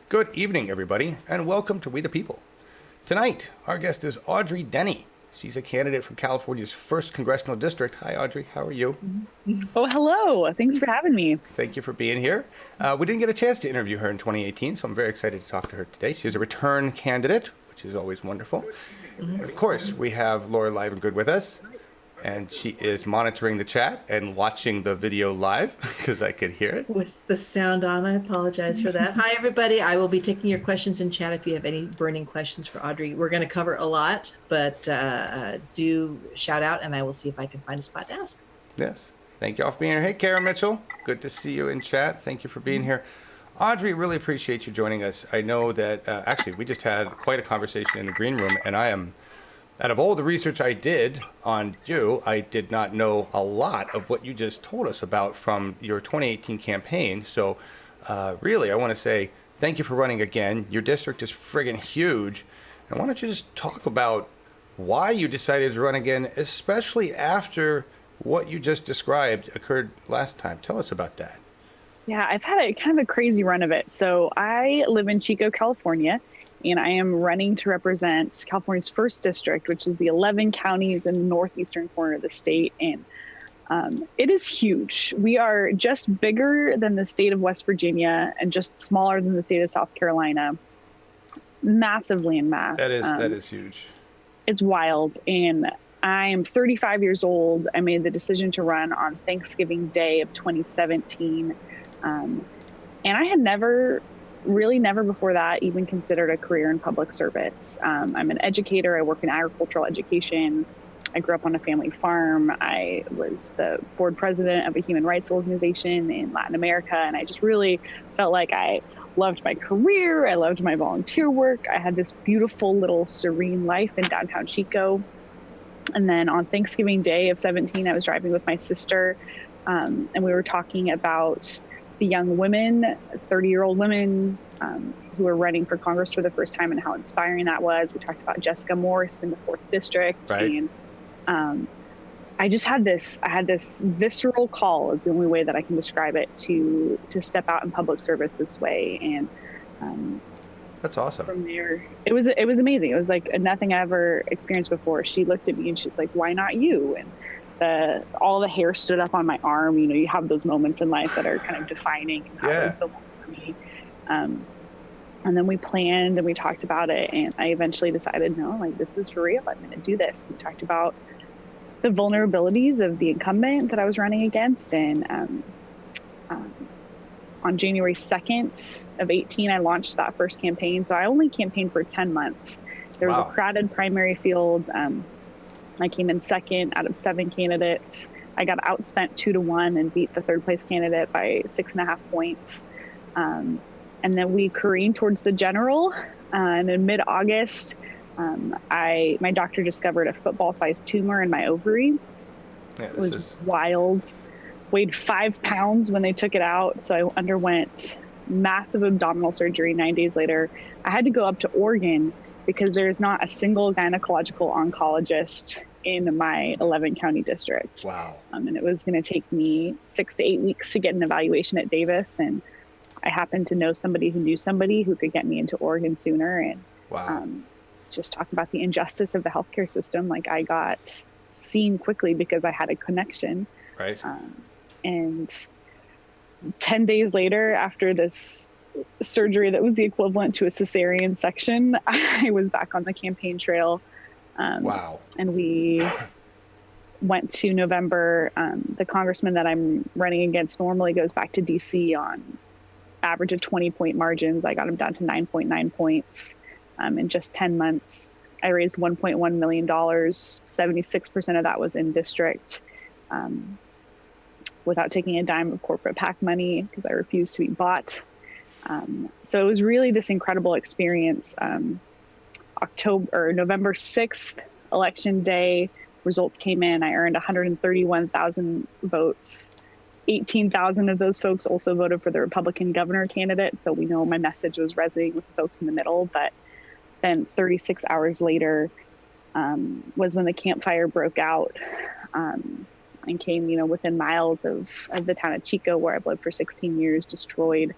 Good evening, everybody, and welcome to We the People. Tonight, our guest is Audrey Denney. She's a candidate from California's 1st Congressional District. Hi, Audrey. How are you? Oh, hello. Thanks for having me. Thank you for being here. We didn't get a chance to interview her in 2018, so I'm very excited to talk to her today. She's a return candidate, which is always wonderful. And of course, we have Laura Live and Good with us, and she is monitoring the chat and watching the video live because I could hear it. With the sound on, I apologize for that. Hi, everybody. I will be taking your questions in chat if you have any burning questions for Audrey. We're going to cover a lot, but do shout out, and I will see if I can find a spot to ask. Yes. Thank you all for being here. Hey, Kara Mitchell. Good to see you in chat. Thank you for being here. Audrey, really appreciate you joining us. I know that, actually, we just had quite a conversation in the green room, and I am... Out of all the research I did on you, I did not know a lot of what you just told us about from your 2018 campaign. So really, I want to say thank you for running again. Your district is friggin' huge. And why don't you just talk about why you decided to run again, especially after what you just described occurred last time. Tell us about that. Yeah, I've had a kind of a crazy run of it. So I live in Chico, California, and I am running to represent California's 1st district, which is the 11 counties in the northeastern corner of the state. And it is huge. We are just bigger than the state of West Virginia and just smaller than the state of South Carolina. Massively in mass. That is huge. It's wild. And I'm 35 years old. I made the decision to run on Thanksgiving Day of 2017. And I had never before that even considered a career in public service. I'm an educator. I work in agricultural education. I grew up on a family farm. I was the board president of a human rights organization in Latin America. And I just really felt like I loved my career. I loved my volunteer work. I had this beautiful little serene life in downtown Chico. And then on Thanksgiving Day of 17, I was driving with my sister, and we were talking about the young women, 30-year-old women who were running for Congress for the first time and how inspiring that was. We talked about Jessica Morse in the 4th District. Right. And I just had this visceral call, is the only way that I can describe it, to step out in public service this way. And that's awesome. From there, it was amazing. It was like nothing I ever experienced before. She looked at me and she's like, "Why not you?" And all the hair stood up on my arm. You know, you have those moments in life that are kind of defining. And that was the one for me. And then we planned and we talked about it, and I eventually decided, no, like, this is for real. I'm going to do this. We talked about the vulnerabilities of the incumbent that I was running against, and on January 2nd of 18, I launched that first campaign. So I only campaigned for 10 months. There was a crowded primary field. I came in second out of 7 candidates. I got outspent 2-1 and beat the 3rd place candidate by 6.5 points. And then we careened towards the general. And in mid-August, my doctor discovered a football-sized tumor in my ovary. Yeah, it was wild. Weighed 5 pounds when they took it out. So I underwent massive abdominal surgery 9 days later. I had to go up to Oregon because there's not a single gynecological oncologist in my 11 county district. Wow. And it was going to take me 6 to 8 weeks to get an evaluation at Davis. And I happened to know somebody who knew somebody who could get me into Oregon sooner. And just talk about the injustice of the healthcare system. Like, I got seen quickly because I had a connection. Right. And 10 days later, after this surgery that was the equivalent to a cesarean section, I was back on the campaign trail. Wow. And we went to November. The congressman that I'm running against normally goes back to DC on average of 20-point margins. I got him down to 9.9 points in just 10 months. I raised $1.1 million. 76% of that was in district, without taking a dime of corporate PAC money because I refused to be bought. So it was really this incredible experience. November 6th, election day, results came in. I earned 131,000 votes. 18,000 of those folks also voted for the Republican governor candidate. So we know my message was resonating with the folks in the middle. But then 36 hours later was when the campfire broke out and came, within miles of the town of Chico, where I've lived for 16 years, destroyed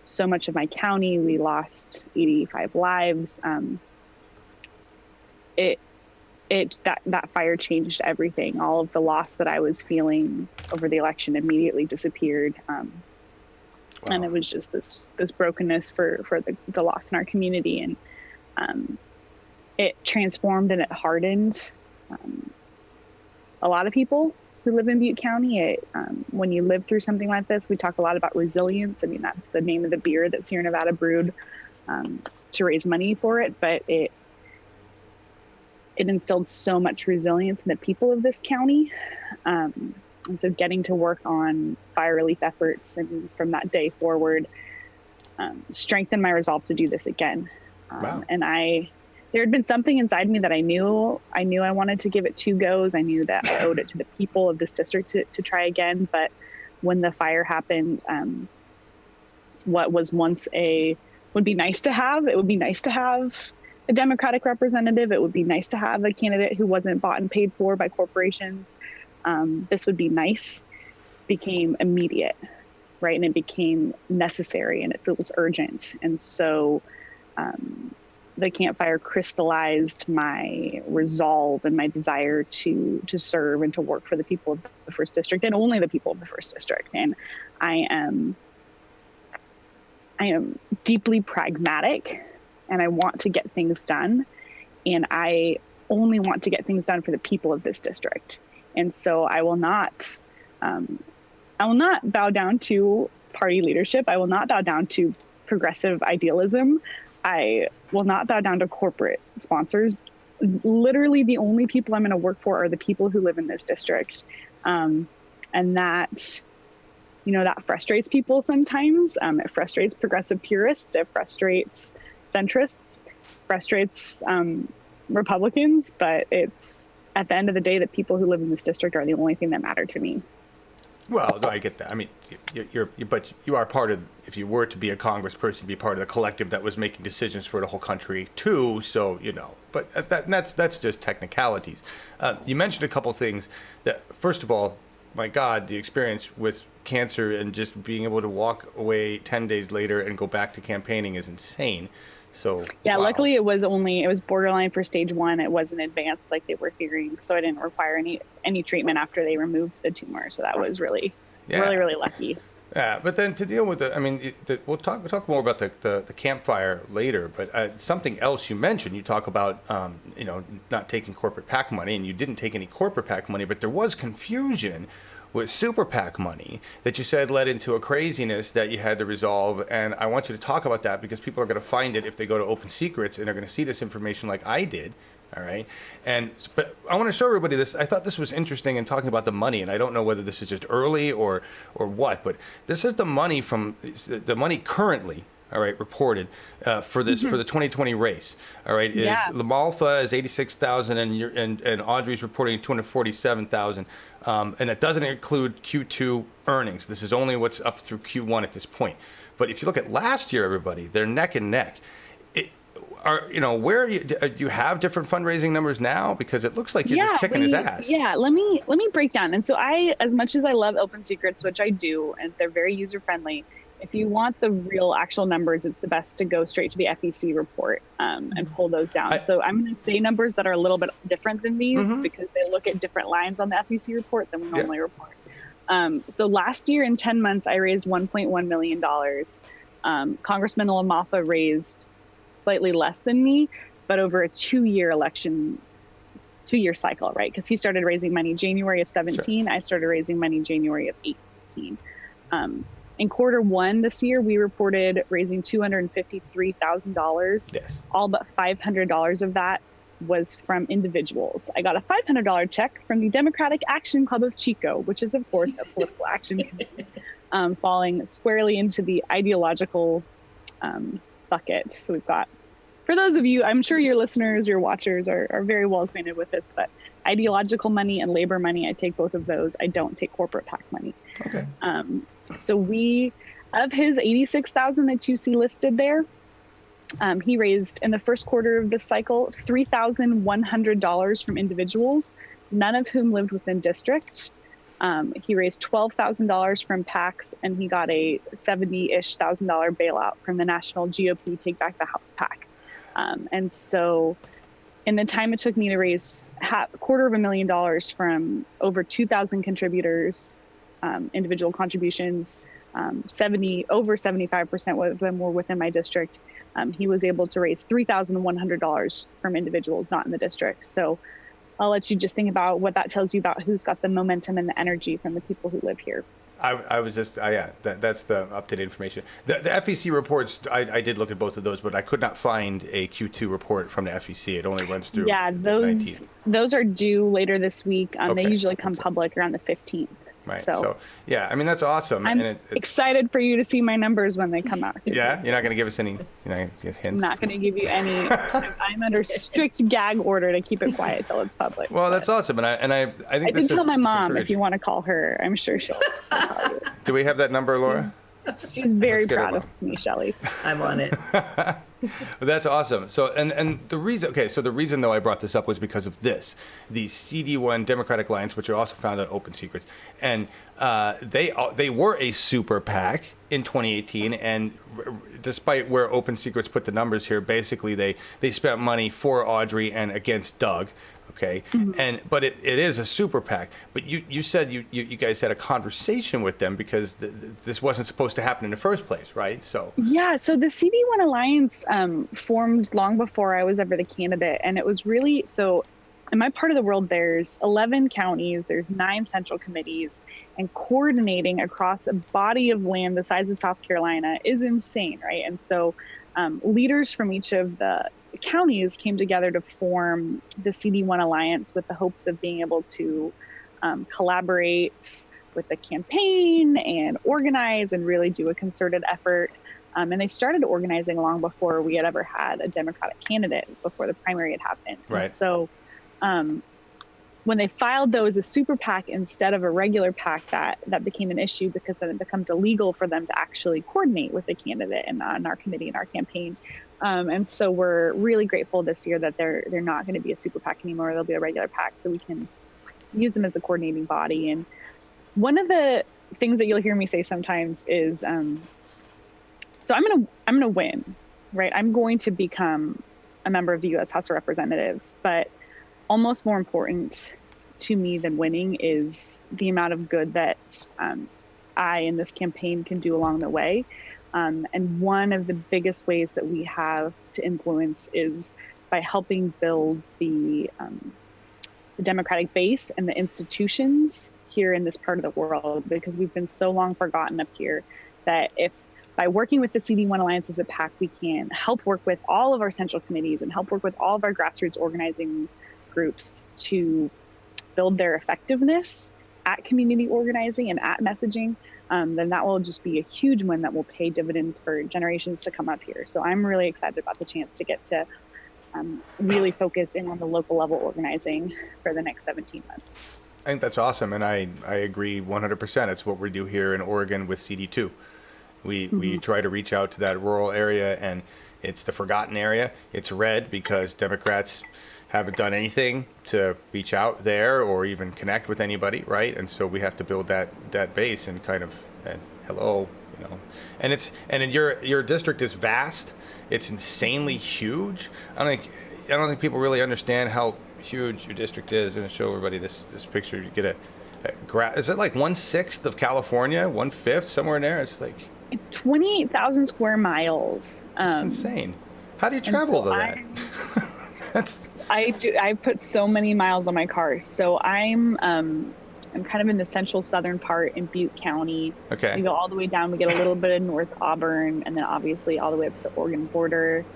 so much of my county. We lost 85 lives. That fire changed everything. All of the loss that I was feeling over the election immediately disappeared. Wow. And it was just this brokenness for the loss in our community. And it transformed and it hardened a lot of people who live in Butte County. When you live through something like this, we talk a lot about resilience. I mean, that's the name of the beer that Sierra Nevada brewed to raise money for it. But it instilled so much resilience in the people of this county. And so getting to work on fire relief efforts and from that day forward, strengthened my resolve to do this again. Wow. And there had been something inside me that I knew I wanted to give it 2 goes. I knew that I owed it to the people of this district to try again. But when the fire happened, what was once would be nice to have, it would be nice to have a Democratic representative. It would be nice to have a candidate who wasn't bought and paid for by corporations. This would be nice, became immediate, right? And it became necessary, and it feels urgent. And so the campfire crystallized my resolve and my desire to serve and to work for the people of the First District, and only the people of the First District. And I am deeply pragmatic, and I want to get things done. And I only want to get things done for the people of this district. And so I will not bow down to party leadership. I will not bow down to progressive idealism. I will not bow down to corporate sponsors. Literally the only people I'm going to work for are the people who live in this district. And that, that frustrates people sometimes. It frustrates progressive purists. It frustrates centrists, frustrates Republicans, but it's at the end of the day, the people who live in this district are the only thing that matter to me. Well, no, I get that. I mean, but you are part of, if you were to be a congressperson, be part of the collective that was making decisions for the whole country too. So, but that's just technicalities. You mentioned a couple things that, first of all, my God, the experience with cancer and just being able to walk away 10 days later and go back to campaigning is insane. So yeah, wow. Luckily it was borderline for stage 1. It wasn't advanced like they were fearing, so I didn't require any treatment after they removed the tumor. So that was really lucky. Yeah, but then to deal with we'll talk more about the campfire later. But something else you mentioned, you talk about not taking corporate PAC money, and you didn't take any corporate PAC money, but there was confusion with super PAC money that you said led into a craziness that you had to resolve. And I want you to talk about that because people are going to find it if they go to Open Secrets, and they're going to see this information like I did. All right. But I want to show everybody this. I thought this was interesting in talking about the money, and I don't know whether this is just early or what, but this is the money currently, all right, reported for the 2020 race. All right, LaMalfa is 86,000, and Audrey's reporting 247,000, and it doesn't include Q2 earnings. This is only what's up through Q1 at this point. But if you look at last year, everybody, they're neck and neck. Do you have different fundraising numbers now? Because it looks like you're just kicking his ass. Yeah, let me break down. And so as much as I love Open Secrets, which I do, and they're very user friendly, if you want the real actual numbers, it's the best to go straight to the FEC report and pull those down. So I'm going to say numbers that are a little bit different than these because they look at different lines on the FEC report than we normally report. So last year in 10 months, I raised $1.1 million. Congressman LaMalfa raised slightly less than me, but over a 2-year cycle, right? Because he started raising money January of 17. Sure. I started raising money January of 18. In Q1 this year, we reported raising $253,000. Yes. All but $500 of that was from individuals. I got a $500 check from the Democratic Action Club of Chico, which is, of course, a political action committee, falling squarely into the ideological bucket. So we've got, for those of you, I'm sure your listeners, your watchers are very well acquainted with this, but ideological money and labor money, I take both of those. I don't take corporate PAC money. Okay. So of his 86,000 that you see listed there, he raised in the first quarter of this cycle $3,100 from individuals, none of whom lived within district. He raised $12,000 from PACs, and he got a $70,000 bailout from the national GOP Take Back the House PAC. And so in the time it took me to raise $250,000 from over 2,000 contributors, individual contributions, over 75% of them were within my district. He was able to raise $3,100 from individuals not in the district. So I'll let you just think about what that tells you about who's got the momentum and the energy from the people who live here. I was just, that's the up-to-date information. The FEC reports, I did look at both of those, but I could not find a Q2 report from the FEC. It only runs through Yeah, those are due later this week. They usually come public around the 15th. Right. So, yeah, I mean, that's awesome. I'm it's excited for you to see my numbers when they come out. Yeah? You're not going to give us any hints? I'm not going to give you any. I'm under strict gag order to keep it quiet till it's public. Well, that's awesome. And I think I did tell my mom, if you want to call her, I'm sure she'll call you. Do we have that number, Laura? She's very proud of me, Shelley. I'm on it. That's awesome. So, and the reason though I brought this up was because of this, the CD1 Democratic Alliance, which are also found on Open Secrets, and they were a super PAC in 2018, and despite where Open Secrets put the numbers here, basically they spent money for Audrey and against Doug. Okay. Mm-hmm. But it is a super PAC. But you said you guys had a conversation with them because this wasn't supposed to happen in the first place, right? So yeah. So the CD1 Alliance formed long before I was ever the candidate, and it was really so. In my part of the world, there's 11 counties, there's 9 central committees, and coordinating across a body of land the size of South Carolina is insane, right? And so leaders from each of the counties came together to form the CD1 Alliance with the hopes of being able to collaborate with the campaign and organize and really do a concerted effort. And they started organizing long before we had ever had a Democratic candidate, before the primary had happened. Right. And so when they filed those as a super PAC instead of a regular PAC, that became an issue because then it becomes illegal for them to actually coordinate with the candidate and on our committee and our campaign. And so we're really grateful this year that they're not going to be a super PAC anymore. They'll be a regular PAC, so we can use them as a coordinating body. And one of the things that you'll hear me say sometimes is, so I'm gonna win, right? I'm going to become a member of the U.S. House of Representatives, but almost more important to me than winning is the amount of good that I in this campaign can do along the way. And one of the biggest ways that we have to influence is by helping build the Democratic base and the institutions here in this part of the world, because we've been so long forgotten up here that if by working with the CD1 Alliance as a PAC, we can help work with all of our central committees and help work with all of our grassroots organizing groups to build their effectiveness at community organizing and at messaging, then that will just be a huge win that will pay dividends for generations to come up here. So I'm really excited about the chance to get to really focus in on the local level organizing for the next 17 months. I think that's awesome, and I agree 100%. It's what we do here in Oregon with CD2. We try to reach out to that rural area, and it's the forgotten area. It's red because Democrats haven't done anything to reach out there or even connect with anybody, right? And so we have to build that base and kind of, and hello, and your district is vast. It's insanely huge. I don't think people really understand how huge your district is. I'm going to show everybody this picture. You get is it like 1/6 of California, 1/5, somewhere in there? It's like, it's 28,000 square miles. It's insane. How do you travel to that? I put so many miles on my car. So I'm kind of in the central southern part in Butte County. Okay. We go all the way down. We get a little bit of North Auburn, and then obviously all the way up to the Oregon border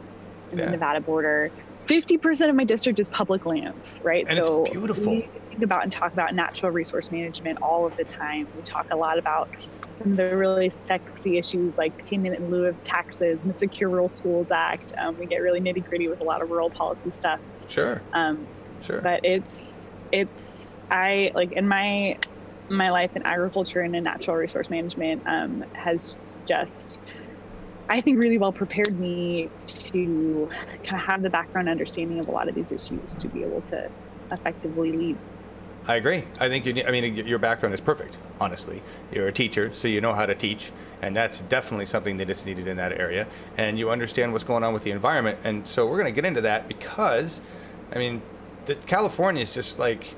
and the Nevada border. 50% of my district is public lands, right? And so it's beautiful. We think about and talk about natural resource management all of the time. We talk a lot about some of the really sexy issues like payment in lieu of taxes and the Secure Rural Schools Act. We get really nitty gritty with a lot of rural policy stuff. Sure. Sure. But I like in my life in agriculture and in natural resource management has just, I think, really well prepared me to kind of have the background understanding of a lot of these issues to be able to effectively lead. I agree. I think you need, I mean, your background is perfect, honestly. You're a teacher, so you know how to teach, and that's definitely something that is needed in that area. And you understand what's going on with the environment. And so we're going to get into that because, I mean, California is just like,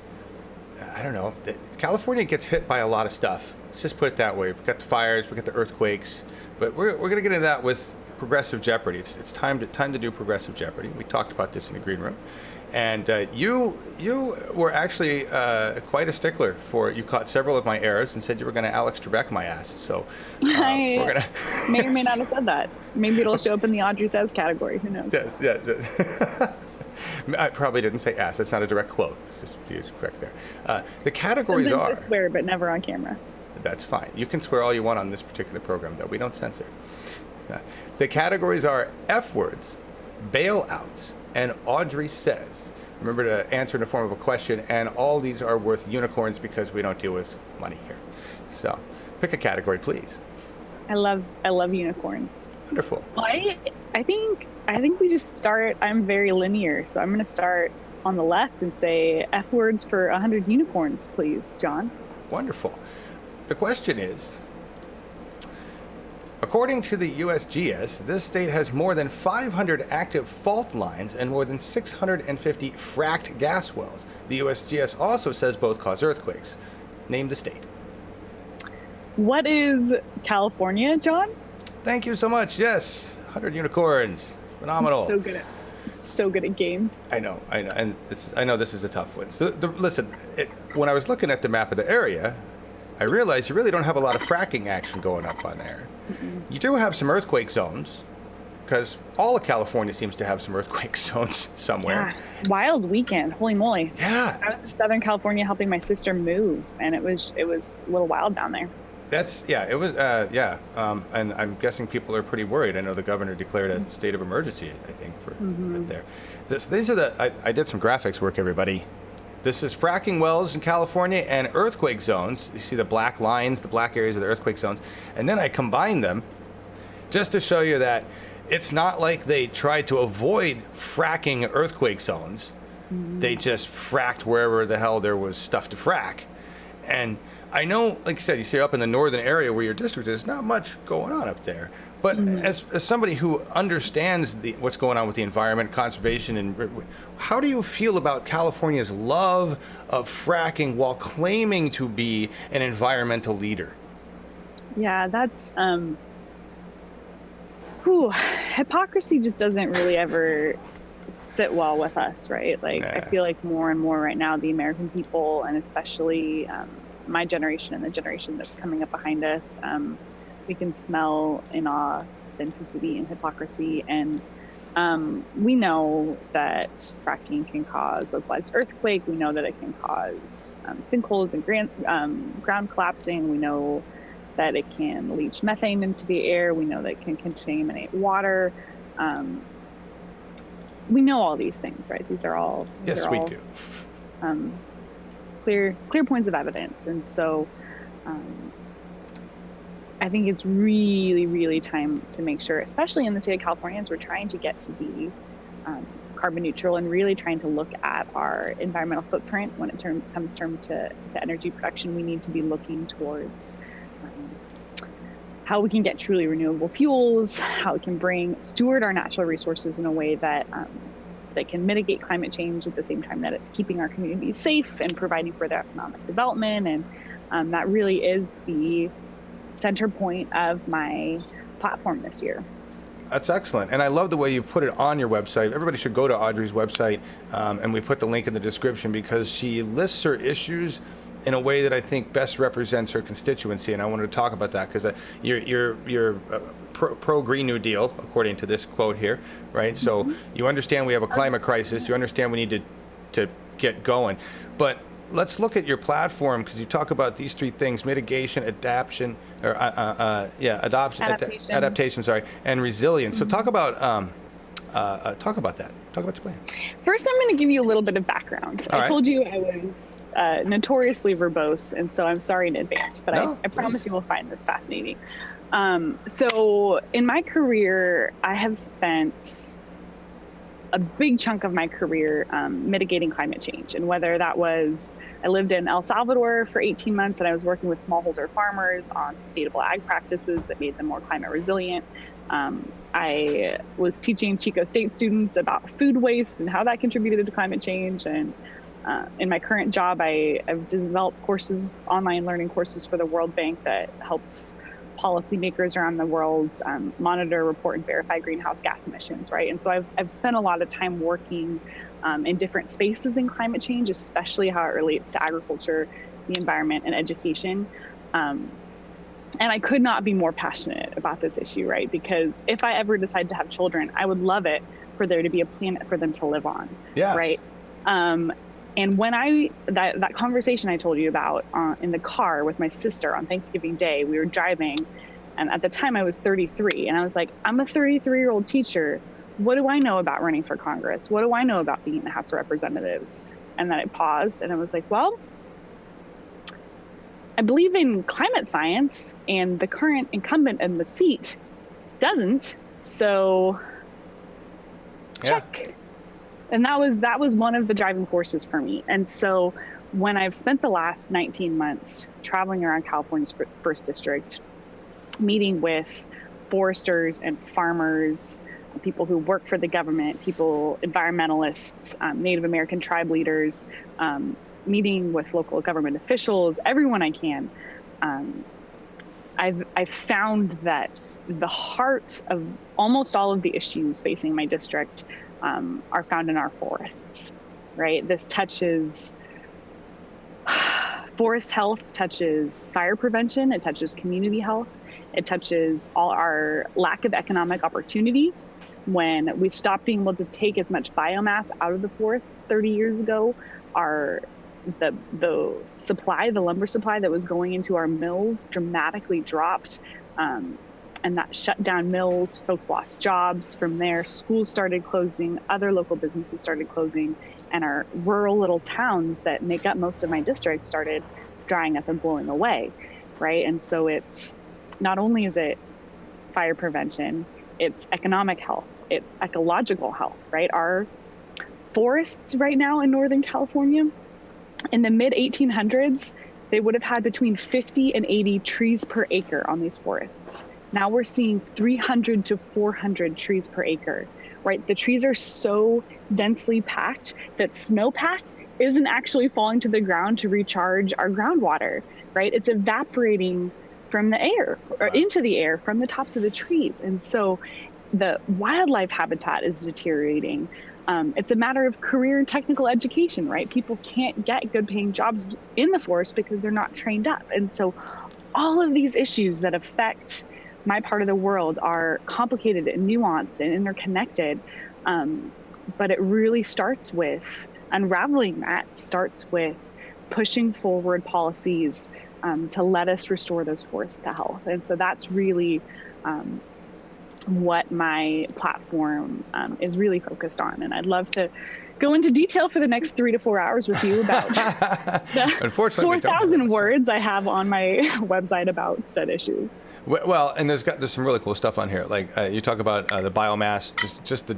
I don't know, California gets hit by a lot of stuff. Let's just put it that way. We've got the fires, we've got the earthquakes, but we're going to get into that with progressive jeopardy. It's time to do progressive jeopardy. We talked about this in the green room. And you were actually quite a stickler for it. You caught several of my errors and said you were going to Alex Trebek my ass. So I we're gonna may or may not have said that. Maybe it'll show up in the Audrey Says category. Who knows? Yes, yeah. I probably didn't say ass. That's not a direct quote. It's just correct there. The categories Sometimes are. I swear, but never on camera. That's fine. You can swear all you want on this particular program, though. We don't censor. The categories are F words, bailouts, and Audrey Says. Remember to answer in the form of a question, and all these are worth unicorns because we don't deal with money here. So, pick a category, please. I love unicorns. Wonderful. Well, I think we just start. I'm very linear, so I'm going to start on the left and say F words for 100 unicorns, please, John. Wonderful. The question is, according to the USGS, this state has more than 500 active fault lines and more than 650 fracked gas wells. The USGS also says both cause earthquakes. Name the state. What is California, John? Thank you so much. Yes, 100 unicorns. Phenomenal. So good at games. I know, and I know this is a tough one. So, listen, when I was looking at the map of the area, I realized you really don't have a lot of fracking action going up on there. Mm-mm. You do have some earthquake zones, because all of California seems to have some earthquake zones somewhere. Yeah. Wild weekend, holy moly. Yeah. I was in Southern California helping my sister move, and it was a little wild down there. It was, and I'm guessing people are pretty worried. I know the governor declared a state of emergency, I think, for there. These are I did some graphics work, everybody. This is fracking wells in California and earthquake zones. You see the black lines, the black areas of the earthquake zones. And then I combined them just to show you that it's not like they tried to avoid fracking earthquake zones. Mm-hmm. They just fracked wherever the hell there was stuff to frack. And I know, like I said, you see up in the northern area where your district is, not much going on up there. But as somebody who understands what's going on with the environment, conservation, and how do you feel about California's love of fracking while claiming to be an environmental leader? Yeah, that's hypocrisy just doesn't really ever sit well with us, right? Like, I feel like more and more right now, the American people, and especially my generation and the generation that's coming up behind us, we can smell inauthenticity and hypocrisy. And we know that fracking can cause a localized earthquake. We know that it can cause sinkholes and ground collapsing. We know that it can leach methane into the air. We know that it can contaminate water. We know all these things, right? These are all we do. Clear points of evidence. And so I think it's really, really time to make sure, especially in the state of California, as we're trying to get to be carbon neutral and really trying to look at our environmental footprint when it comes to energy production. We need to be looking towards how we can get truly renewable fuels, how we can steward our natural resources in a way that can mitigate climate change at the same time that it's keeping our communities safe and providing for their economic development. And that really is the center point of my platform this year. That's excellent. And I love the way you put it on your website. Everybody should go to Audrey's website, and we put the link in the description because she lists her issues in a way that I think best represents her constituency. And I wanted to talk about that because you're pro Green New Deal, according to this quote here, right? So you understand we have a climate crisis. You understand we need to get going. But let's look at your platform because you talk about these three things: mitigation, adaptation, and resilience. So talk about that. Talk about your plan. First, I'm going to give you a little bit of background. I told you I was notoriously verbose, and so I'm sorry in advance, but I promise you will find this fascinating. So in my career, I have spent a big chunk of my career mitigating climate change. And whether that was, I lived in El Salvador for 18 months and I was working with smallholder farmers on sustainable ag practices that made them more climate resilient. I was teaching Chico State students about food waste and how that contributed to climate change. And in my current job, I've developed courses, online learning courses for the World Bank that helps policymakers around the world monitor, report, and verify greenhouse gas emissions, right? And so I've spent a lot of time working in different spaces in climate change, especially how it relates to agriculture, the environment, and education. And I could not be more passionate about this issue, right? Because if I ever decide to have children, I would love it for there to be a planet for them to live on, right? And when that conversation I told you about in the car with my sister on Thanksgiving Day, we were driving, and at the time I was 33, and I was like, I'm a 33-year-old teacher. What do I know about running for Congress? What do I know about being in the House of Representatives? And then I paused, and I was like, well, I believe in climate science, and the current incumbent in the seat doesn't, so check. Yeah. And that was one of the driving forces for me. And so when I've spent the last 19 months traveling around California's first district, meeting with foresters and farmers, people who work for the government, environmentalists, Native American tribe leaders, meeting with local government officials, everyone I can, I've found that the heart of almost all of the issues facing my district are found in our forests, right? This touches forest health, touches fire prevention, it touches community health, it touches all our lack of economic opportunity. When we stopped being able to take as much biomass out of the forest 30 years ago, the lumber supply that was going into our mills dramatically dropped. And that shut down mills, folks lost jobs from there, schools started closing, other local businesses started closing, and our rural little towns that make up most of my district started drying up and blowing away, right? And so it's, not only is it fire prevention, it's economic health, it's ecological health, right? Our forests right now in Northern California, in the mid 1800s, they would have had between 50 and 80 trees per acre on these forests. Now we're seeing 300 to 400 trees per acre, right? The trees are so densely packed that snowpack isn't actually falling to the ground to recharge our groundwater, right? It's evaporating from the air or into the air from the tops of the trees. And so the wildlife habitat is deteriorating. It's a matter of career and technical education, right? People can't get good paying jobs in the forest because they're not trained up. And so all of these issues that affect my part of the world are complicated and nuanced and interconnected. But it really starts with unraveling that, starts with pushing forward policies to let us restore those forests to health. And so that's really what my platform is really focused on. And I'd love to go into detail for the next 3 to 4 hours with you about the 4,000 words I have on my website about said issues. Well, and there's some really cool stuff on here. Like you talk about the biomass, just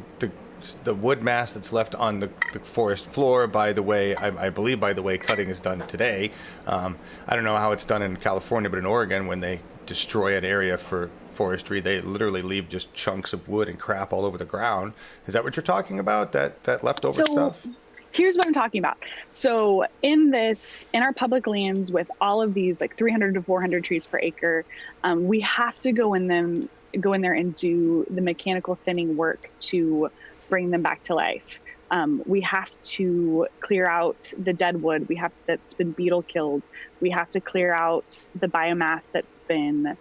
the wood mass that's left on the forest floor. By the way, I believe, by the way, cutting is done today. I don't know how it's done in California, but in Oregon, when they destroy an area for forestry, they literally leave just chunks of wood and crap all over the ground. Is that what you're talking about? That leftover stuff? Here's what I'm talking about. So in our public lands with all of these like 300 to 400 trees per acre, we have to go in there and do the mechanical thinning work to bring them back to life. We have to clear out the dead wood that's been beetle killed. We have to clear out the biomass that's been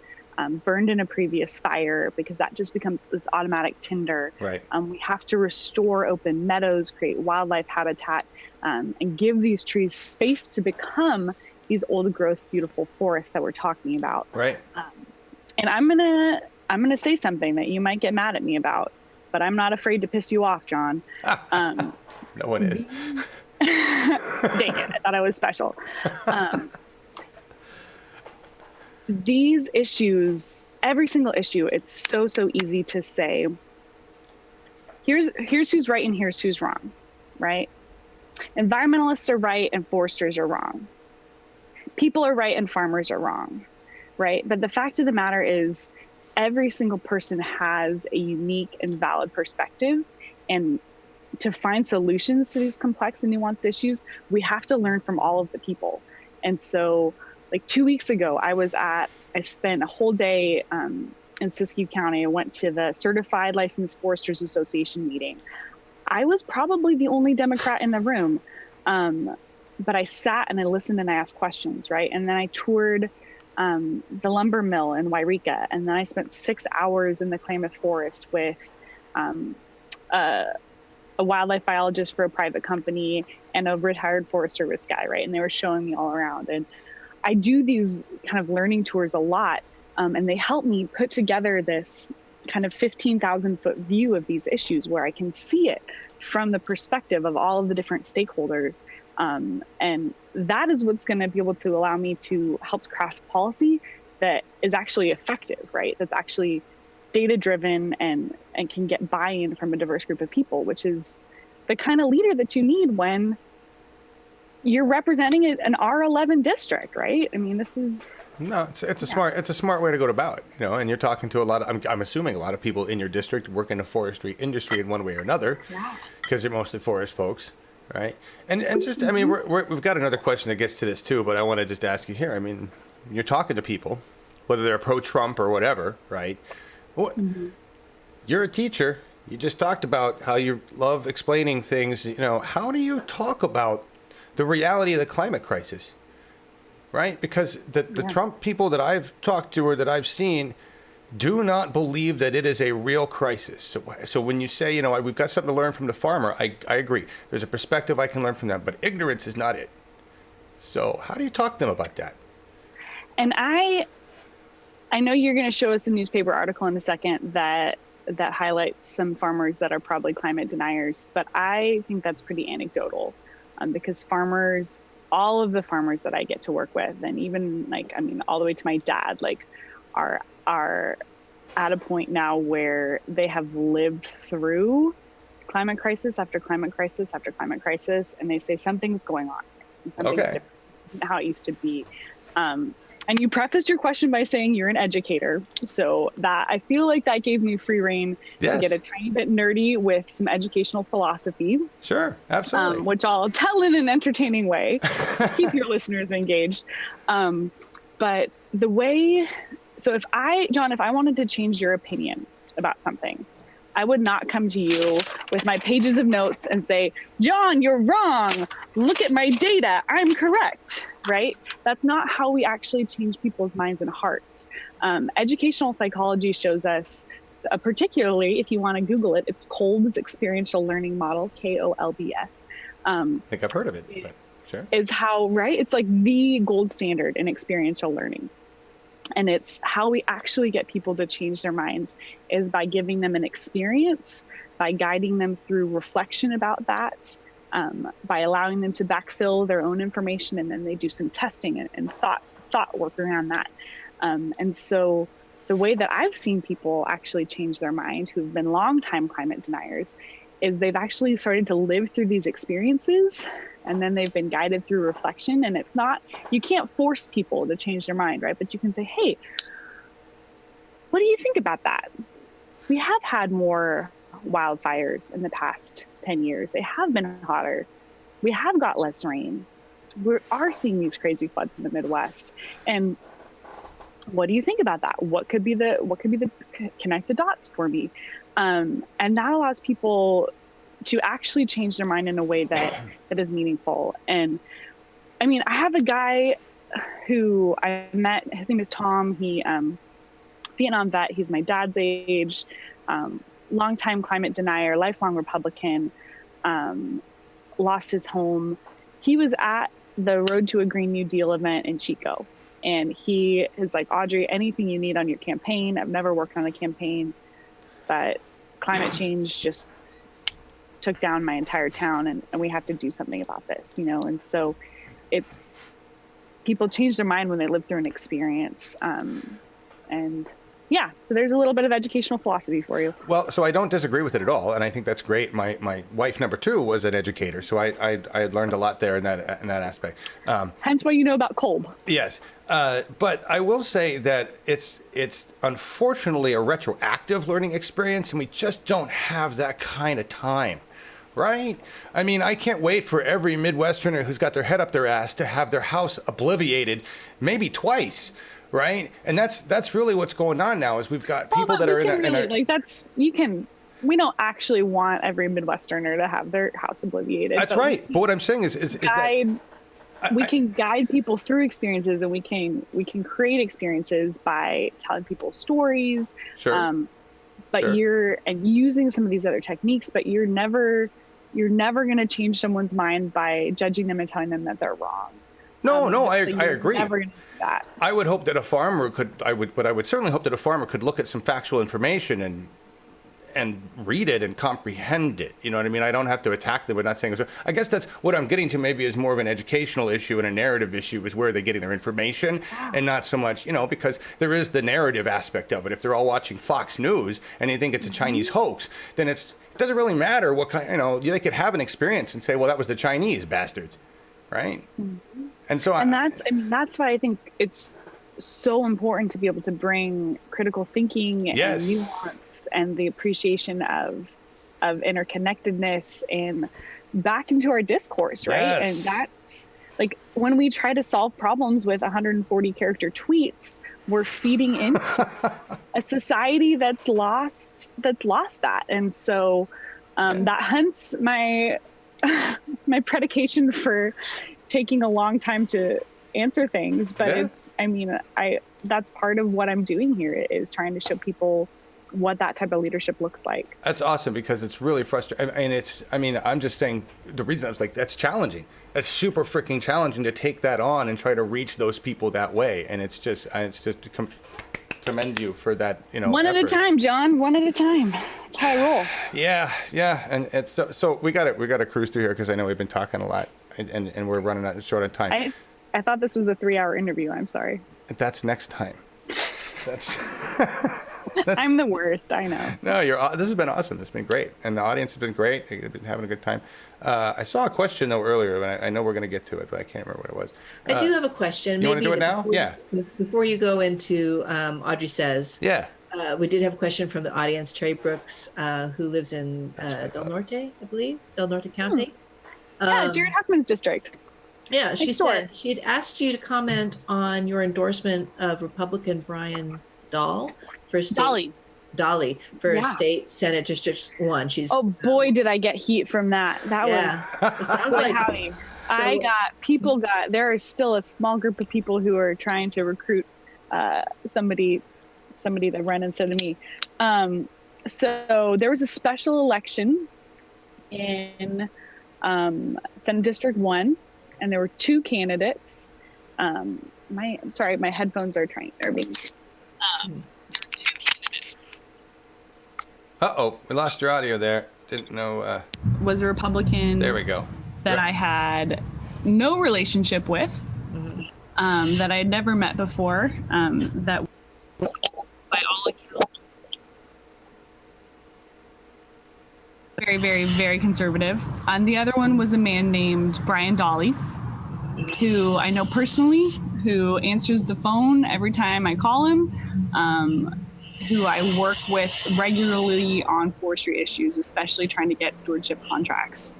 burned in a previous fire, because that just becomes this automatic tinder. Right. We have to restore open meadows, create wildlife habitat, and give these trees space to become these old growth, beautiful forests that we're talking about. Right. And I'm gonna say something that you might get mad at me about, but I'm not afraid to piss you off, John. No one is. Dang it, I thought I was special. These issues, every single issue, it's so easy to say, here's who's right and here's who's wrong, right? Environmentalists are right and foresters are wrong. People are right and farmers are wrong, right? But the fact of the matter is every single person has a unique and valid perspective, and to find solutions to these complex and nuanced issues, we have to learn from all of the people. And so like 2 weeks ago, I spent a whole day in Siskiyou County. I went to the Certified Licensed Foresters Association meeting. I was probably the only Democrat in the room, but I sat and I listened and I asked questions, right? And then I toured the lumber mill in Wairika, and then I spent 6 hours in the Klamath Forest with a wildlife biologist for a private company and a retired Forest Service guy, right? And they were showing me all around. And I do these kind of learning tours a lot, and they help me put together this kind of 15,000 foot view of these issues where I can see it from the perspective of all of the different stakeholders. And that is what's going to be able to allow me to help craft policy that is actually effective, right? That's actually data driven and can get buy-in from a diverse group of people, which is the kind of leader that you need when you're representing an R11 district, right? I mean, this is... No, it's a smart way to go about it, you know. And you're talking to a lot of, I'm assuming a lot of people in your district work in the forestry industry in one way or another, because they're mostly forest folks, right? And just, I mean, we've got another question that gets to this too, but I want to just ask you here. I mean, you're talking to people, whether they're pro-Trump or whatever, right? You're a teacher. You just talked about how you love explaining things. You know, how do you talk about the reality of the climate crisis? Right? Because the Trump people that I've talked to or that I've seen do not believe that it is a real crisis. So when you say, you know, we've got something to learn from the farmer, I agree. There's a perspective I can learn from them, but ignorance is not it. So how do you talk to them about that? And I know you're going to show us a newspaper article in a second that highlights some farmers that are probably climate deniers, but I think that's pretty anecdotal, because farmers, all of the farmers that I get to work with, and even like, I mean, all the way to my dad, like are at a point now where they have lived through climate crisis after climate crisis after climate crisis, and they say something's going on, and something's different than how it used to be. And you prefaced your question by saying you're an educator, so that I feel like that gave me free rein to get a tiny bit nerdy with some educational philosophy. Sure, absolutely. Which I'll tell in an entertaining way, keep your listeners engaged. But the way, so if I wanted to change your opinion about something, I would not come to you with my pages of notes and say, John, you're wrong. Look at my data. I'm correct, right? That's not how we actually change people's minds and hearts. Educational psychology shows us, particularly if you want to Google it, it's Kolb's experiential learning model, KOLBS. I think I've heard of it, but sure. Is how, right? It's like the gold standard in experiential learning. And it's how we actually get people to change their minds is by giving them an experience, by guiding them through reflection about that, by allowing them to backfill their own information, and then they do some testing and thought work around that. And so the way that I've seen people actually change their mind who've been longtime climate deniers is they've actually started to live through these experiences, and then they've been guided through reflection. And it's not, you can't force people to change their mind, right? But you can say, hey, what do you think about that? We have had more wildfires in the past 10 years. They have been hotter. We have got less rain. We are seeing these crazy floods in the Midwest. And what do you think about that? What could be the connect the dots for me? And that allows people to actually change their mind in a way that is meaningful. And I mean, I have a guy who I met, his name is Tom. He, Vietnam vet, he's my dad's age, longtime climate denier, lifelong Republican, lost his home. He was at the Road to a Green New Deal event in Chico. And he is like, Audrey, anything you need on your campaign. I've never worked on a campaign, but climate change just took down my entire town, and we have to do something about this, you know? And so it's, people change their mind when they live through an experience. And yeah, so there's a little bit of educational philosophy for you. Well, so I don't disagree with it at all, and I think that's great. My wife number 2 was an educator, so I learned a lot there in that aspect. Hence why you know about Kolb. Yes, but I will say that it's unfortunately a retroactive learning experience, and we just don't have that kind of time. Right? I mean, I can't wait for every Midwesterner who's got their head up their ass to have their house obliviated maybe twice, right? And that's really what's going on now is we've got people that are in a like we don't actually want every Midwesterner to have their house obliviated. That's right. But what I'm saying is that we can guide people through experiences, and we can create experiences by telling people stories. Sure. But Sure. using some of these other techniques, but you're never going to change someone's mind by judging them and telling them that they're wrong. No, I agree. Never going to do that. I would hope that a farmer I would certainly hope that a farmer could look at some factual information and read it and comprehend it. You know what I mean? I don't have to attack them. We're not saying. I guess that's what I'm getting to. Maybe is more of an educational issue and a narrative issue is where they're getting their information, and not so much, because there is the narrative aspect of it. If they're all watching Fox News and they think it's a Chinese hoax, then it doesn't really matter what kind. They could have an experience and say, well, that was the Chinese bastards, right? Mm-hmm. And so that's why I think it's so important to be able to bring critical thinking and nuance and the appreciation of interconnectedness and back into our discourse, right? Yes. And that's like when we try to solve problems with 140 character tweets, we're feeding into a society that's lost that. And so that hunts my my predication for taking a long time to answer things, but that's part of what I'm doing here is trying to show people what that type of leadership looks like. That's awesome because it's really frustrating. And I'm just saying the reason I was like, that's challenging. That's super freaking challenging to take that on and try to reach those people that way. And it's just to commend you for that, One effort. at a time, John, one at a time. That's how I roll. Yeah. And it's so we got to cruise through here because I know we've been talking a lot and we're running out short on time. I thought this was a 3-hour interview. I'm sorry. That's next time. That's I'm the worst. I know. No, this has been awesome. It's been great. And the audience has been great. They've been having a good time. I saw a question, though, earlier, and I know we're going to get to it, but I can't remember what it was. I do have a question. You want to do it now? Before you go into Audrey Says. Yeah. We did have a question from the audience, Terry Brooks, who lives in Del Norte, I believe, Del Norte County. Jared Huckman's district. Yeah, she said she'd asked you to comment on your endorsement of Republican Brian Dahl for state Dolly for state Senate District 1. She's boy, did I get heat from that. That was it sounds like howdy. There is still a small group of people who are trying to recruit somebody that ran instead of me. So there was a special election in Senate District 1. And there were 2 candidates. My headphones are being. We lost your audio there. Didn't know. Was a Republican. There we go. That I had no relationship with, that I had never met before. That was, by all accounts, very, very, very conservative. And the other one was a man named Brian Dolly, who I know personally, who answers the phone every time I call him, who I work with regularly on forestry issues, especially trying to get stewardship contracts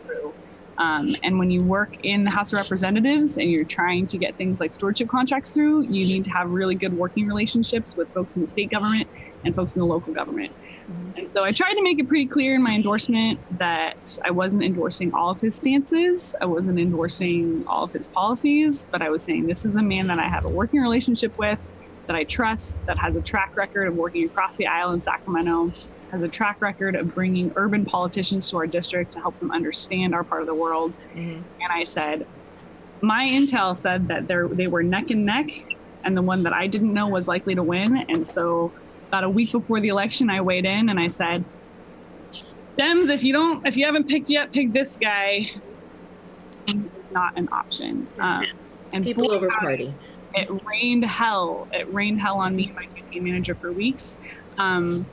through. And when you work in the House of Representatives and you're trying to get things like stewardship contracts through, you need to have really good working relationships with folks in the state government and folks in the local government. And so I tried to make it pretty clear in my endorsement that I wasn't endorsing all of his stances. I wasn't endorsing all of his policies, but I was saying this is a man that I have a working relationship with, that I trust, that has a track record of working across the aisle in Sacramento, has a track record of bringing urban politicians to our district to help them understand our part of the world. And I said, my intel said that they were neck and neck, and the one that I didn't know was likely to win. And so about a week before the election, I weighed in and I said, Dems, if you haven't picked yet, pick this guy. Not an option. And people over party. It rained hell. It rained hell on me and my campaign manager for weeks. And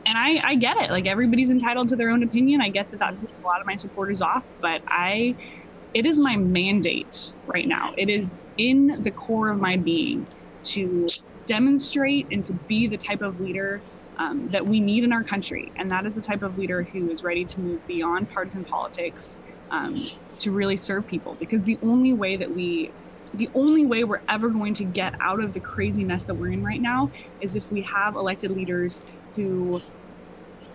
I get it. Like, everybody's entitled to their own opinion. I get that that pissed a lot of my supporters off, but it is my mandate right now. It is in the core of my being to demonstrate and to be the type of leader that we need in our country. And that is the type of leader who is ready to move beyond partisan politics to really serve people. Because the only way we're ever going to get out of the crazy mess that we're in right now is if we have elected leaders who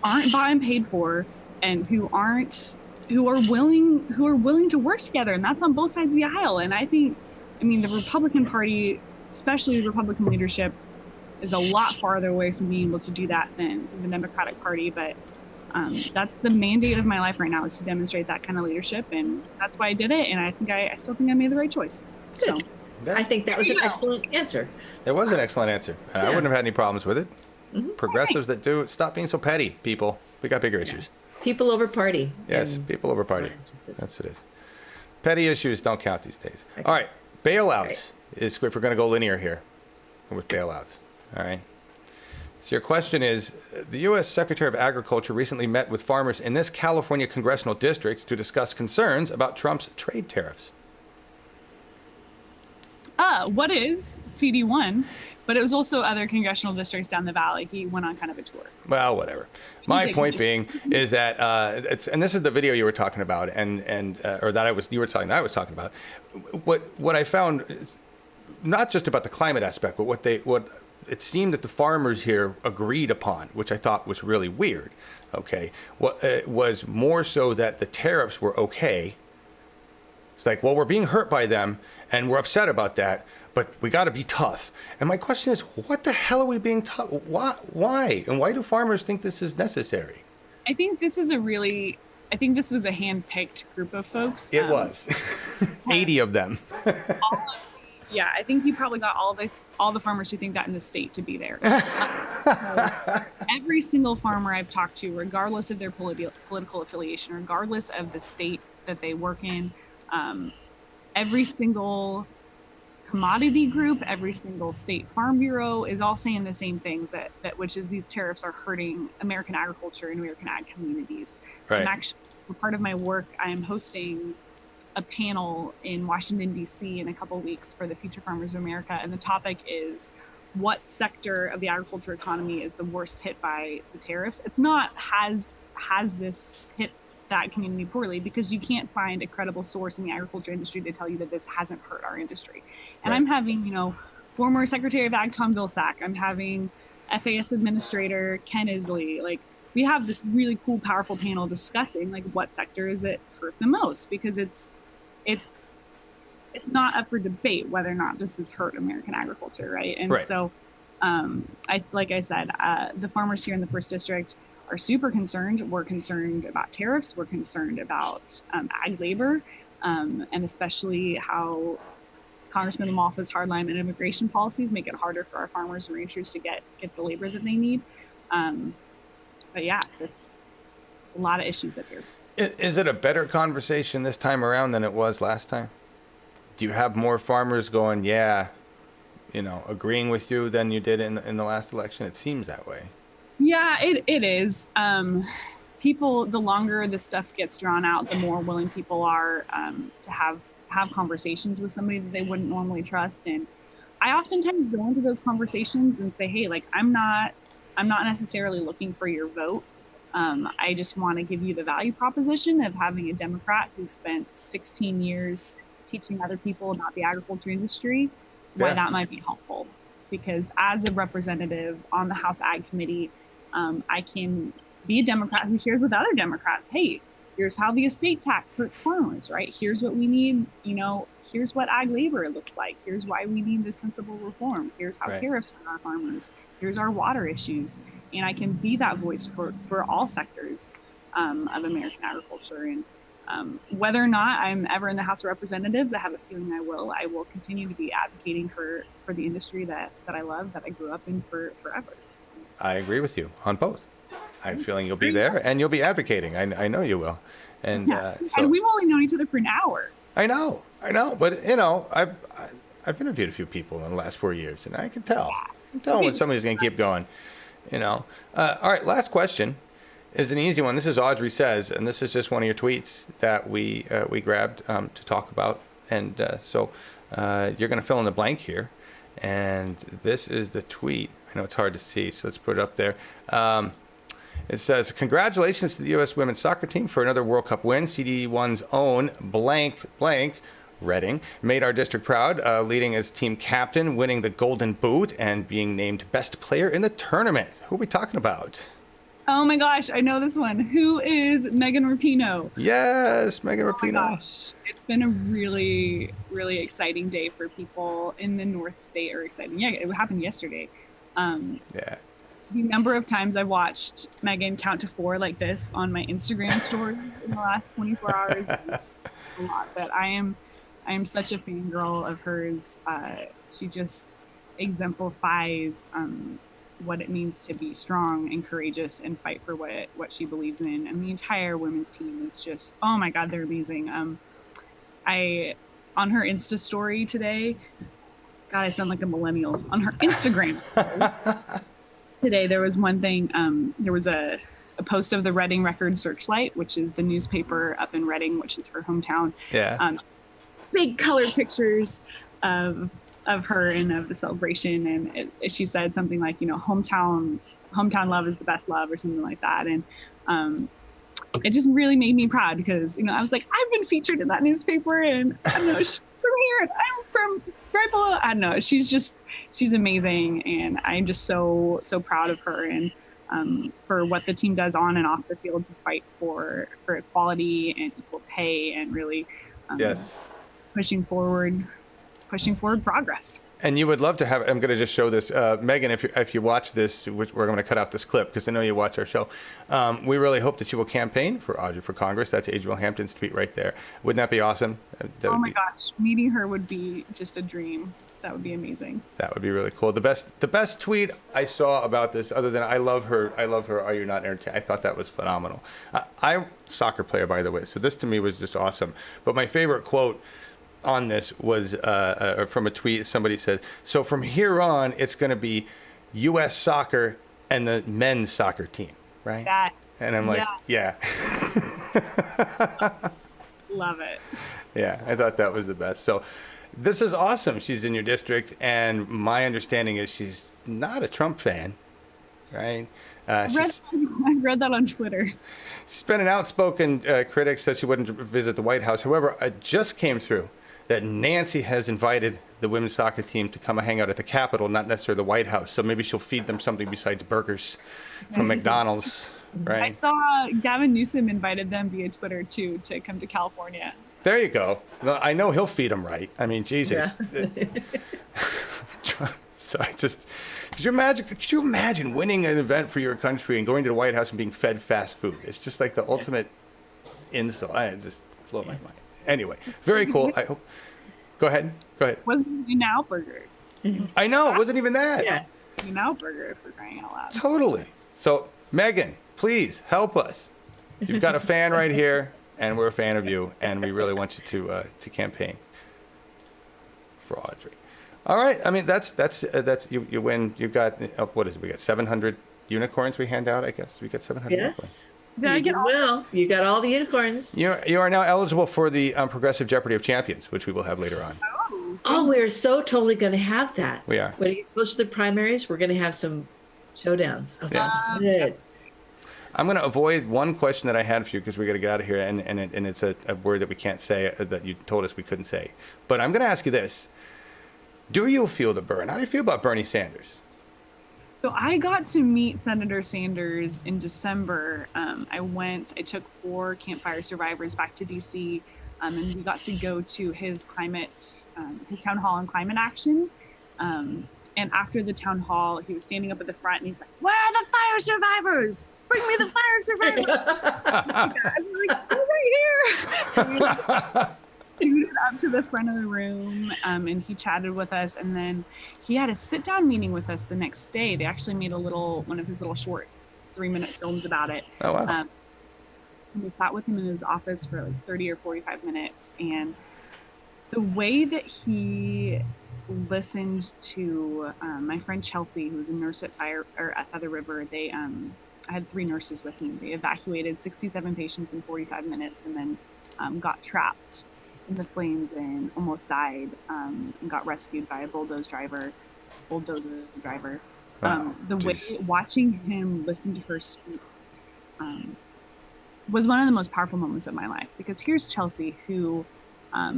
aren't bought and paid for, and who are willing to work together. And that's on both sides of the aisle. And the Republican Party, especially the Republican leadership, is a lot farther away from being able to do that than the Democratic Party. But that's the mandate of my life right now, is to demonstrate that kind of leadership. And that's why I did it. And I still think I made the right choice. Good. So I think that was an excellent answer. It was an excellent answer. I wouldn't have had any problems with it. Mm-hmm. Progressives that do it, stop being so petty, people. We got bigger issues. People over party. Yes, people over party. That's what it is. Petty issues don't count these days. Okay. All right, bailouts is, if we're going to go linear here with bailouts. All right. So your question is, the U.S. Secretary of Agriculture recently met with farmers in this California congressional district to discuss concerns about Trump's trade tariffs. What is CD1? But it was also other congressional districts down the valley. He went on kind of a tour. Well, whatever. My point being is that and this is the video you were talking about, or that I was talking about. What I found is not just about the climate aspect, but what it seemed that the farmers here agreed upon, which I thought was really weird. Okay, what was more so that the tariffs were okay. It's like, well, we're being hurt by them, and we're upset about that, but we got to be tough. And my question is, what the hell are we being tough? Why? And why do farmers think this is necessary? I think this was a hand-picked group of folks. It was 80 of them. I think you probably got all the farmers who think that in the state to be there. Every single farmer I've talked to, regardless of their political affiliation, regardless of the state that they work in, every single commodity group, every single state farm bureau is all saying the same things, that which is these tariffs are hurting American agriculture and American ag communities. Right. And actually, for part of my work, I am hosting a panel in Washington, D.C. in a couple of weeks for the Future Farmers of America. And the topic is, what sector of the agriculture economy is the worst hit by the tariffs? It's not has this hit that community poorly, because you can't find a credible source in the agriculture industry to tell you that this hasn't hurt our industry. And right. I'm having, former Secretary of Ag Tom Vilsack, I'm having FAS Administrator Ken Isley. Like, we have this really cool, powerful panel discussing what sector is it hurt the most, because it's not up for debate whether or not this has hurt American agriculture, right? And right. So, like I said, the farmers here in the First District are super concerned. We're concerned about tariffs. We're concerned about ag labor, and especially how Congressman Amalfa's hardline and immigration policies make it harder for our farmers and ranchers to get the labor that they need. But yeah, it's a lot of issues up here. Is it a better conversation this time around than it was last time? Do you have more farmers going, agreeing with you than you did in the last election? It seems that way. Yeah, it is. People, the longer the stuff gets drawn out, the more willing people are to have conversations with somebody that they wouldn't normally trust. And I oftentimes go into those conversations and say, hey, I'm not necessarily looking for your vote. I just want to give you the value proposition of having a Democrat who spent 16 years teaching other people about the agriculture industry, why that might be helpful. Because as a representative on the House Ag Committee, I can be a Democrat who shares with other Democrats, hey, here's how the estate tax hurts farmers, right? Here's what we need, here's what ag labor looks like. Here's why we need this sensible reform. Here's how tariffs hurt our farmers. Here's our water issues. And I can be that voice for all sectors of American agriculture. And whether or not I'm ever in the House of Representatives, I have a feeling I will continue to be advocating for the industry that I love, that I grew up in forever. So. I agree with you on both. I'm feeling you'll be there and you'll be advocating. I know you will. And and we've only known each other for an hour. I know. But I've interviewed a few people in the last 4 years, and I can tell. I can tell when somebody's going to keep going. All right, last question is an easy one. This is Audrey Says, and this is just one of your tweets that we grabbed to talk about. And so you're going to fill in the blank here. And this is the tweet. I know it's hard to see, so let's put it up there. It says, congratulations to the U.S. women's soccer team for another World Cup win. CD1's own blank Reading made our district proud, leading as team captain, winning the Golden Boot, and being named best player in the tournament. Who are we talking about? Oh my gosh, I know this one. Who is Megan Rapinoe? Yes, Megan Rapinoe. Oh my gosh, it's been a really, really exciting day for people in the North State. Or exciting, yeah, it happened yesterday. Yeah. The number of times I've watched Megan count to 4 like this on my Instagram story in the last 24 hours, is a lot. But I am such a fangirl of hers. She just exemplifies what it means to be strong and courageous and fight for what she believes in. And the entire women's team is just, oh my God, they're amazing. On her Insta story today, God, I sound like a millennial. On her Instagram today, there was one thing, there was a post of the Reading Record Searchlight, which is the newspaper up in Reading, which is her hometown. Yeah. Big colored pictures of her and of the celebration, and she said something like, hometown love is the best love, or something like that. And it just really made me proud, because I was like, I've been featured in that newspaper, and I don't know, she's from here, and I'm from right below. I don't know, she's amazing, and I'm just so proud of her, and for what the team does on and off the field to fight for equality and equal pay, and really yes, pushing forward progress. And you would love to have, I'm going to just show this. Megan, if you watch this, which we're going to cut out this clip because I know you watch our show, we really hope that you will campaign for Audrey for Congress. That's Adriel Hampton's tweet right there. Wouldn't that be awesome? Oh my gosh, meeting her would be just a dream. That would be amazing. That would be really cool. The best tweet I saw about this, other than I love her, Are You Not Entertained? I thought that was phenomenal. I'm a soccer player, by the way, so this to me was just awesome. But my favorite quote on this was from a tweet. Somebody said, so from here on, it's going to be U.S. soccer and the men's soccer team, right? And I'm like, yeah. Love it. Yeah, I thought that was the best. So this is awesome. She's in your district, and my understanding is she's not a Trump fan, right? I read that on Twitter. She's been an outspoken critic, said she wouldn't visit the White House. However, it just came through that Nancy has invited the women's soccer team to come hang out at the Capitol, not necessarily the White House. So maybe she'll feed them something besides burgers from McDonald's, right? I saw Gavin Newsom invited them via Twitter, too, to come to California. There you go. Well, I know he'll feed them right. I mean, Jesus. Yeah. So could you imagine winning an event for your country and going to the White House and being fed fast food? It's just like the ultimate insult. I just blow my mind. Anyway, very cool. I hope. Go ahead. Wasn't even an burger. I know. It wasn't even that. Yeah. An burger, for crying out loud. Totally. So, Megan, please help us. You've got a fan right here, and we're a fan of you, and we really want you to campaign for Audrey. All right. I mean, that's you win. You've got what is it? We got 700 unicorns we hand out. I guess we got 700. Yes. You got all the unicorns. You are now eligible for the Progressive Jeopardy of Champions, which we will have later on. Oh, we're so totally going to have that. We are. When you get close to the primaries, we're going to have some showdowns. Oh, yeah. Good. I'm going to avoid one question that I had for you because we got to get out of here, and it's a word that we can't say that you told us we couldn't say. But I'm going to ask you this. Do you feel the burn? How do you feel about Bernie Sanders? So I got to meet Senator Sanders in December. I took 4 campfire survivors back to DC, and we got to go to his town hall on climate action. And after the town hall, he was standing up at the front and he's like, "Where are the fire survivors? Bring me the fire survivors." I was like, "I'm right here." So we scooted up to the front of the room, and he chatted with us, and then he had a sit-down meeting with us the next day. They actually made one of his little short 3-minute films about it. Oh, wow. And we sat with him in his office for like 30 or 45 minutes, and the way that he listened to my friend Chelsea, who was a nurse at Feather River. I had 3 nurses with me. They evacuated 67 patients in 45 minutes, and then got trapped in the flames and almost died, and got rescued by a bulldozer driver. Wow. Watching him listen to her speak was one of the most powerful moments of my life, because here's Chelsea, who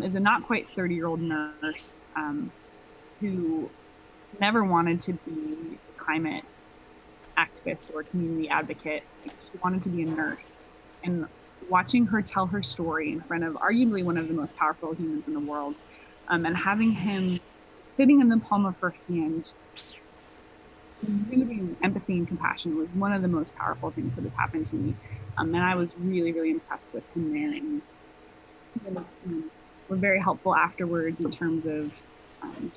is a not quite 30-year-old nurse who never wanted to be a climate activist or a community advocate. She wanted to be a nurse. And watching her tell her story in front of arguably one of the most powerful humans in the world, and having him sitting in the palm of her hand, exuding empathy and compassion, was one of the most powerful things that has happened to me. And I was really, really impressed with him there. And were very helpful afterwards in terms of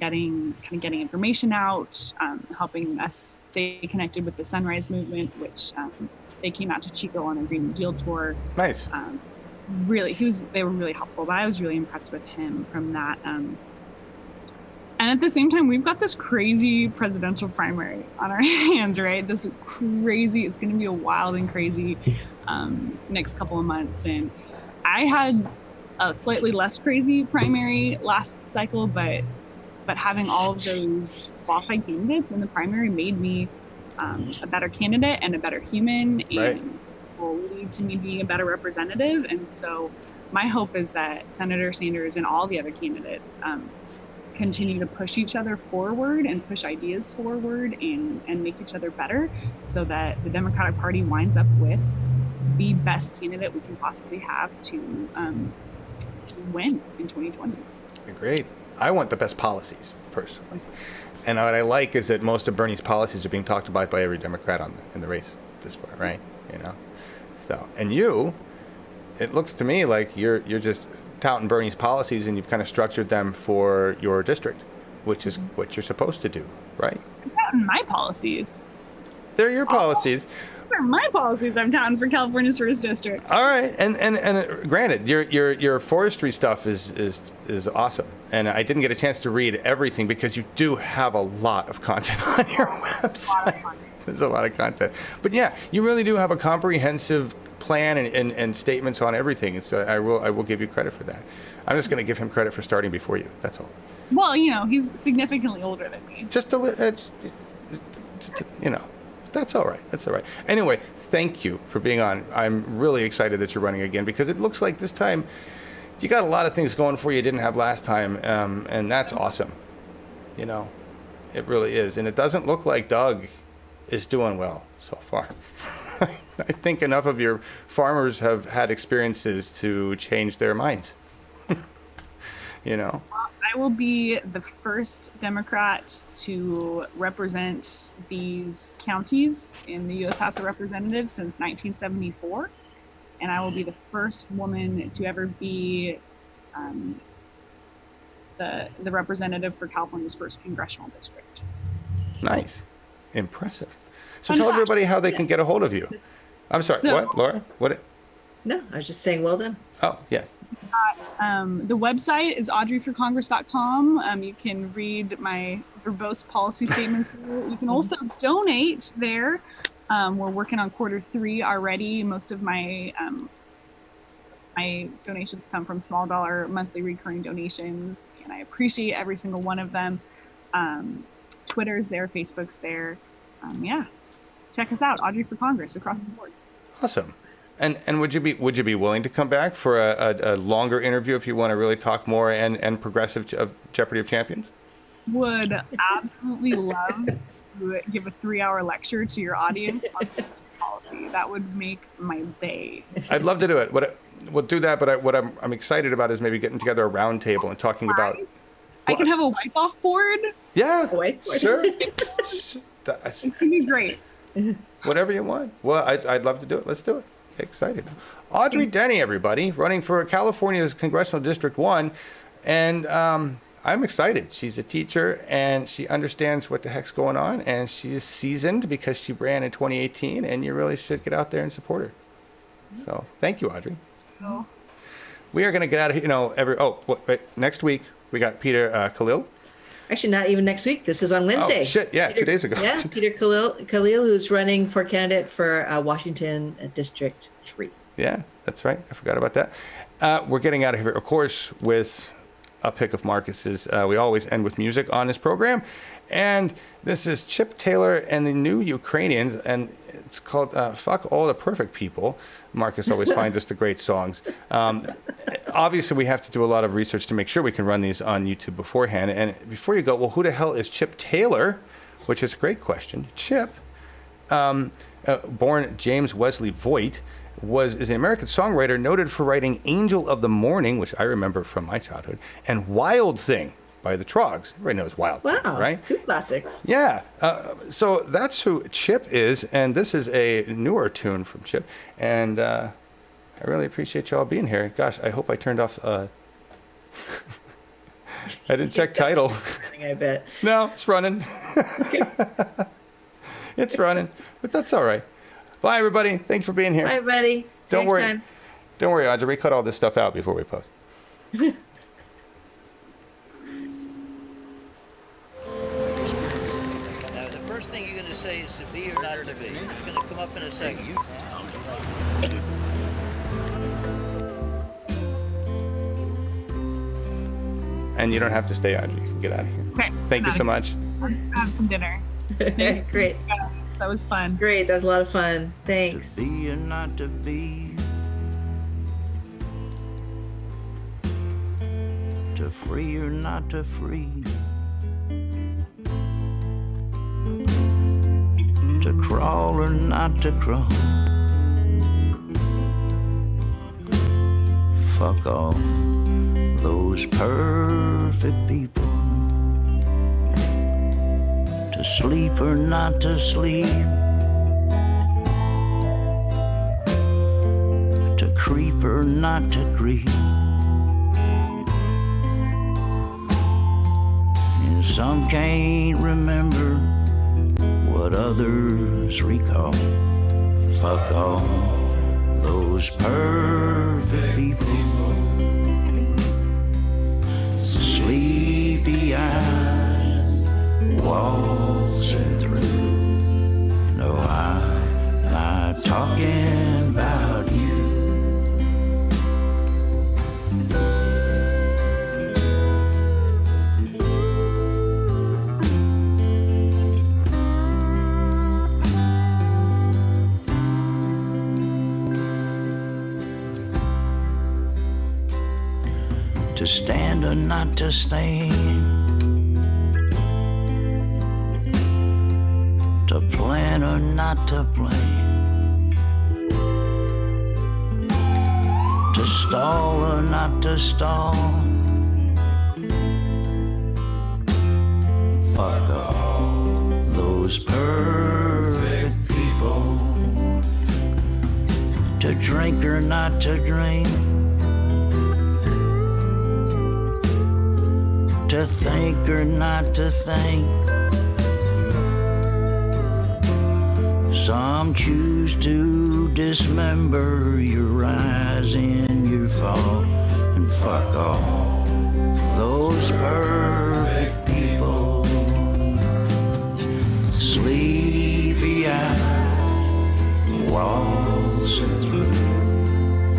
getting information out, helping us stay connected with the Sunrise Movement, which they came out to Chico on a Green New Deal tour. Nice. They were really helpful, but I was really impressed with him from that. And at the same time, we've got this crazy presidential primary on our hands, right? It's going to be a wild and crazy next couple of months. And I had a slightly less crazy primary last cycle, but having all of those qualified candidates in the primary made me a better candidate and a better human, and will lead to me being a better representative. And so my hope is that Senator Sanders and all the other candidates continue to push each other forward and push ideas forward and make each other better, so that the Democratic Party winds up with the best candidate we can possibly have to win in 2020. Great. I want the best policies, personally. And what I like is that most of Bernie's policies are being talked about by every Democrat in the race at this point, right? So, and it looks to me like you're just touting Bernie's policies, and you've kind of structured them for your district, which is what you're supposed to do, right? I'm touting my policies. They're your policies. They're my policies I'm touting for California's first district. All right, and granted, your forestry stuff is awesome, and I didn't get a chance to read everything because you do have a lot of content on your website. There's a lot of content, but yeah, you really do have a comprehensive plan and statements on everything. And so I will give you credit for that. I'm just going to give him credit for starting before you. That's all. Well, he's significantly older than me. Just a little, that's all right. That's all right. Anyway, thank you for being on. I'm really excited that you're running again, because it looks like this time you got a lot of things going for you didn't have last time, and that's awesome. It really is. And it doesn't look like Doug is doing well so far. I think enough of your farmers have had experiences to change their minds. I will be the first Democrat to represent these counties in the U.S. House of Representatives since 1974. And I will be the first woman to ever be the representative for California's first congressional district. Nice. Impressive. So tell everybody how they can get a hold of you. I'm sorry, what, Laura? What? No, I was just saying, well done. Oh, yes. The website is audreyforcongress.com. You can read my verbose policy statements there. You can also donate there. We're working on Q3 already. Most of my donations come from small dollar monthly recurring donations, and I appreciate every single one of them. Twitter's there, Facebook's there. Check us out, Audrey for Congress, across the board. Awesome. And would you be willing to come back for a longer interview if you want to really talk more and progressive Jeopardy of Champions? Would absolutely love to give a 3-hour lecture to your audience on policy. That would make my day. I'd love to do it. We'll do that, but what I'm excited about is maybe getting together a round table and talking about. I can have a wipe-off board. Yeah, Whiteboard. sure. It could be great. Whatever you want. Well, I'd love to do it. Let's do it. Excited. Audrey Denney, everybody, running for California's Congressional District 1. And I'm excited. She's a teacher, and she understands what the heck's going on, and she's seasoned because she ran in 2018, and you really should get out there and support her. So thank you, Audrey. Oh. We are going to get out of here, next week we got Peter Khalil Actually, not even next week. This is on Wednesday. Oh, shit. Yeah, 2 days ago. Yeah, Peter Khalil, who's running for candidate for Washington District 3. Yeah, that's right. I forgot about that. We're getting out of here, of course, with a pick of Marcus's. We always end with music on this program. And this is Chip Taylor and the New Ukrainians, and it's called Fuck All the Perfect People. Marcus always finds us the great songs. Obviously, we have to do a lot of research to make sure we can run these on YouTube beforehand. And before you go, well, who the hell is Chip Taylor? Which is a great question. Chip, born James Wesley Voigt, is an American songwriter noted for writing Angel of the Morning, which I remember from my childhood, and Wild Thing by the Trogs. Everybody knows Wild Thing, right? 2 classics. Yeah. So that's who Chip is, and this is a newer tune from Chip. And I really appreciate y'all being here. Gosh, I hope I turned off... I didn't check title. I bet. No, it's running. It's running, but that's all right. Bye, everybody. Thanks for being here. Bye, everybody. Don't worry. Time. Don't worry, Audrey. We cut all this stuff out before we post. Now, the first thing you're going to say is to be or not to be. It's going to come up in a second. And you don't have to stay, Audrey. You can get out of here. Okay. Thank you so much. Have some dinner. Great. That was fun. Great. That was a lot of fun. Thanks. To be or not to be. To free or not to free. To crawl or not to crawl. Fuck all those perfect people. To sleep or not to sleep. To creep or not to creep. And some can't remember what others recall. Fuck all those perfect people. Sleepy eyes waltzing through. No, I'm not talking about you. To stand or not to stand. To plan or not to plan. To stall or not to stall. Fuck all those perfect people. To drink or not to drink. To think or not to think. Some choose to dismember your rise and your fall. And fuck all those perfect people. Sleepy eyes waltzing through.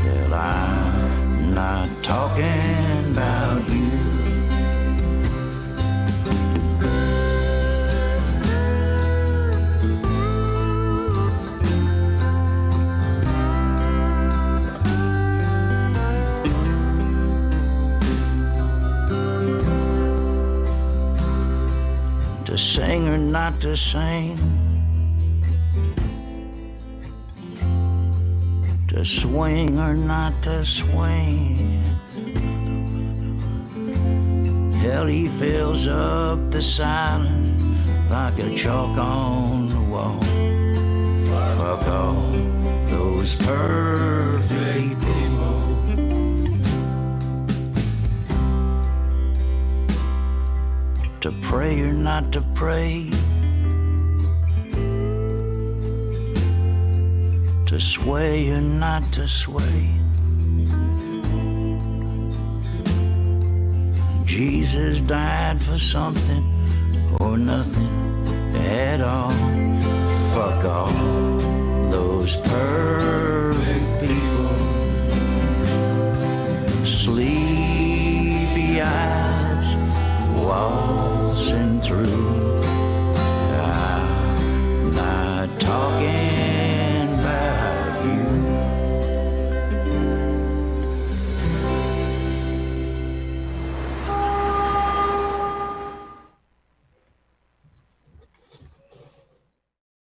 Till I'm not talking about you. To sing or not to sing. To swing or not to swing. Hell, he fills up the silence like a chalk on the wall. Fuck all those perfect people. To pray or not to pray. To sway or not to sway. Jesus died for something or nothing at all. Fuck all those perfect people. Sleepy eyes waltzing through